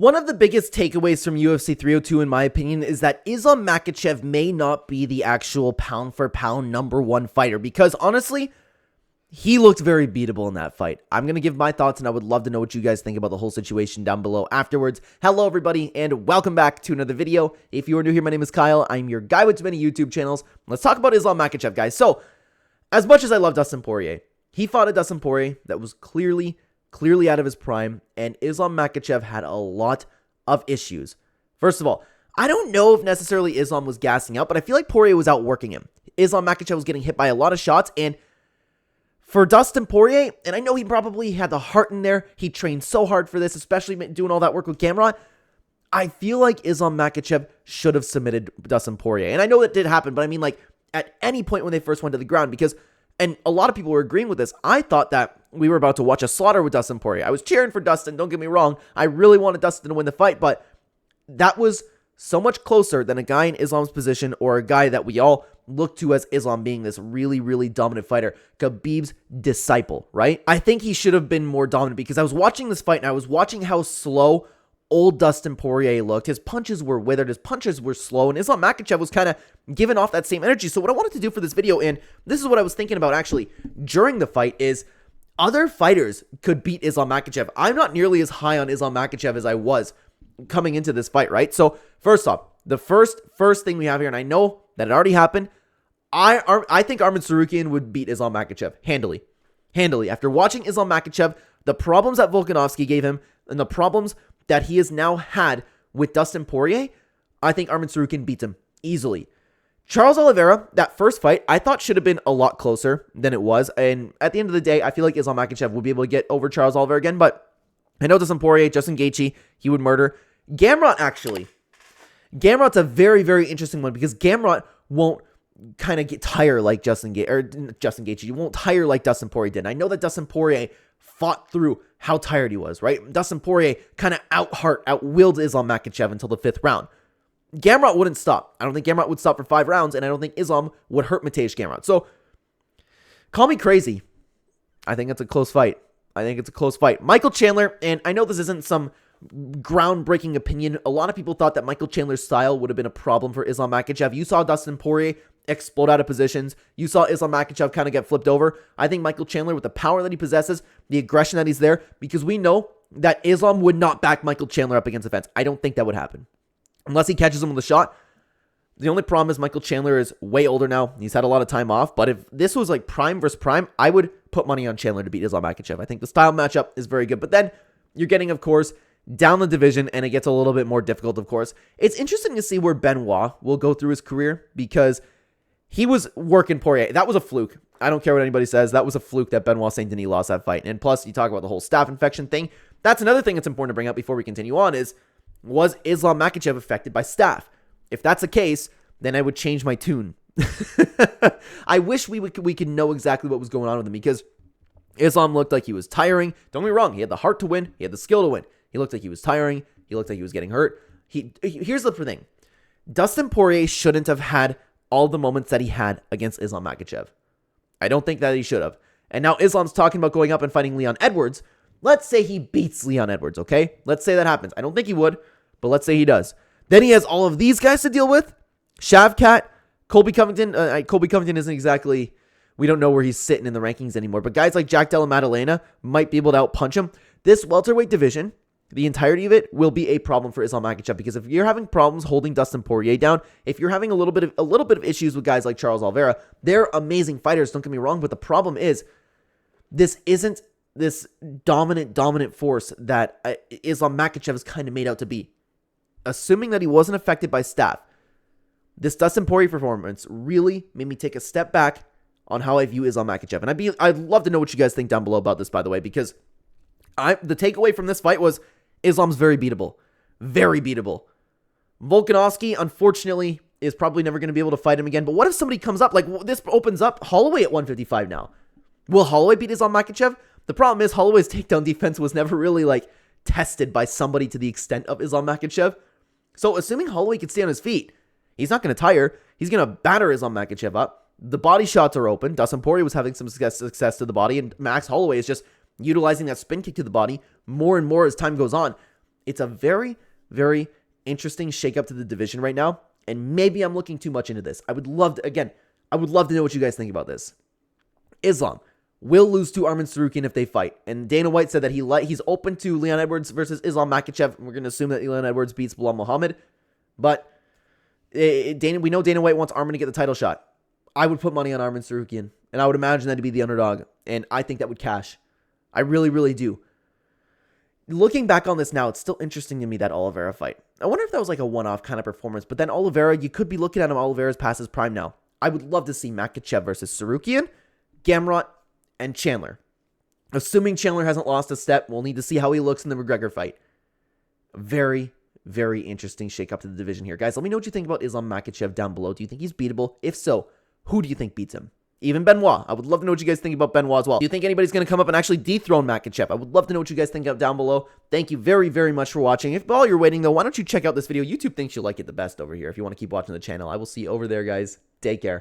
One of the biggest takeaways from UFC 302, in my opinion, is that Islam Makhachev may not be the actual pound-for-pound #1 fighter, because honestly, he looked very beatable in that fight. I'm going to give my thoughts, and I would love to know what you guys think about the whole situation down below afterwards. Hello, everybody, and welcome back to another video. If you are new here, my name is Kyle. I'm your guy with many YouTube channels. Let's talk about Islam Makhachev, guys. So, as much as I love Dustin Poirier, he fought a Dustin Poirier that was clearly out of his prime, and Islam Makhachev had a lot of issues. First of all, I don't know if necessarily Islam was gassing out, but I feel like Poirier was outworking him. Islam Makhachev was getting hit by a lot of shots, and for Dustin Poirier, and I know he probably had the heart in there, he trained so hard for this, especially doing all that work with Gamrot, I feel like Islam Makhachev should have submitted Dustin Poirier. And I know that did happen, but I mean, like, at any point when they first went to the ground, because, and a lot of people were agreeing with this, I thought that we were about to watch a slaughter with Dustin Poirier. I was cheering for Dustin, don't get me wrong. I really wanted Dustin to win the fight, but that was so much closer than a guy in Islam's position, or a guy that we all look to as Islam being this really dominant fighter, Khabib's disciple, right? I think he should have been more dominant, because I was watching this fight and I was watching how slow old Dustin Poirier looked. His punches were withered, his punches were slow, and Islam Makhachev was kind of giving off that same energy. So what I wanted to do for this video, and this is what I was thinking about actually during the fight, is other fighters could beat Islam Makhachev. I'm not nearly as high on Islam Makhachev as I was coming into this fight, right? So first off, the first thing we have here, and I know that it already happened, I think Arman Tsarukyan would beat Islam Makhachev handily. After watching Islam Makhachev, the problems that Volkanovski gave him, and the problems that he has now had with Dustin Poirier, I think Arman Tsarukyan beats him easily. Charles Oliveira, that first fight, I thought should have been a lot closer than it was. And at the end of the day, I feel like Islam Makhachev would be able to get over Charles Oliveira again. But I know Dustin Poirier, Justin Gaethje, he would murder. Gamrot, actually. Gamrot's a very interesting one, because Gamrot won't kind of get tired like Justin Gaethje. You won't tire like Dustin Poirier did. And I know that Dustin Poirier fought through how tired he was, right? Dustin Poirier kind of outwilled Islam Makhachev until the 5th round. Gamrot wouldn't stop. I don't think Gamrot would stop for 5 rounds, and I don't think Islam would hurt Mateusz Gamrot. So, call me crazy. I think it's a close fight. Michael Chandler, and I know this isn't some groundbreaking opinion. A lot of people thought that Michael Chandler's style would have been a problem for Islam Makhachev. You saw Dustin Poirier explode out of positions. You saw Islam Makhachev kind of get flipped over. I think Michael Chandler, with the power that he possesses, the aggression that he's there, because we know that Islam would not back Michael Chandler up against the fence. I don't think that would happen unless he catches him with a shot. The only problem is Michael Chandler is way older now. He's had a lot of time off. But if this was like prime versus prime, I would put money on Chandler to beat Islam Makhachev. I think the style matchup is very good. But then you're getting, of course, down the division, and it gets a little bit more difficult, of course. It's interesting to see where Benoit will go through his career, because he was working Poirier. That was a fluke. I don't care what anybody says. That was a fluke that Benoit Saint Denis lost that fight. And plus, you talk about the whole staph infection thing. That's another thing that's important to bring up before we continue on is, was Islam Makhachev affected by staph? If that's the case, then I would change my tune. I wish we could know exactly what was going on with him, because Islam looked like he was tiring. Don't get me wrong. He had the heart to win. He had the skill to win. He looked like he was tiring. He looked like he was getting hurt. Here's the thing. Dustin Poirier shouldn't have had all the moments that he had against Islam Makhachev. I don't think that he should have. And now Islam's talking about going up and fighting Leon Edwards. Let's say he beats Leon Edwards, okay? Let's say that happens. I don't think he would, but let's say he does. Then he has all of these guys to deal with. Shavkat, Colby Covington. Colby Covington isn't exactly, we don't know where he's sitting in the rankings anymore, but guys like Jack Della Maddalena might be able to outpunch him. This welterweight division, the entirety of it, will be a problem for Islam Makhachev, because if you're having problems holding Dustin Poirier down, if you're having a little bit of issues with guys like Charles Oliveira, they're amazing fighters, don't get me wrong, but the problem is this isn't this dominant force that Islam Makhachev is kind of made out to be. Assuming that he wasn't affected by staph, this Dustin Poirier performance really made me take a step back on how I view Islam Makhachev. And I'd love to know what you guys think down below about this, by the way, because the takeaway from this fight was Islam's very beatable. Volkanovski, unfortunately, is probably never going to be able to fight him again. But what if somebody comes up, like this opens up Holloway at 155 now? Will Holloway beat Islam Makhachev? The problem is Holloway's takedown defense was never really like tested by somebody to the extent of Islam Makhachev. So assuming Holloway can stay on his feet, he's not going to tire. He's going to batter Islam Makhachev up. The body shots are open. Dustin Poirier was having some success to the body, and Max Holloway is just utilizing that spin kick to the body more and more as time goes on. It's a very, very interesting shakeup to the division right now, and maybe I'm looking too much into this. I would love to know what you guys think about this. Islam will lose to Arman Tsarukyan if they fight, and Dana White said that he's open to Leon Edwards versus Islam Makhachev. We're going to assume that Leon Edwards beats Bilal Muhammad, but we know Dana White wants Arman to get the title shot. I would put money on Arman Tsarukyan, and I would imagine that to be the underdog, and I think that would cash. I really, really do. Looking back on this now, it's still interesting to me, that Oliveira fight. I wonder if that was like a one-off kind of performance, but then Oliveira, you could be looking at him, Oliveira's past his prime now. I would love to see Makhachev versus Tsarukyan, Gamrot, and Chandler. Assuming Chandler hasn't lost a step, we'll need to see how he looks in the McGregor fight. Very, very interesting shake-up to the division here. Guys, let me know what you think about Islam Makhachev down below. Do you think he's beatable? If so, who do you think beats him? Even Benoit. I would love to know what you guys think about Benoit as well. Do you think anybody's going to come up and actually dethrone Makhachev? I would love to know what you guys think down below. Thank you very, very much for watching. If while you're waiting, though, why don't you check out this video? YouTube thinks you'll like it the best over here if you want to keep watching the channel. I will see you over there, guys. Take care.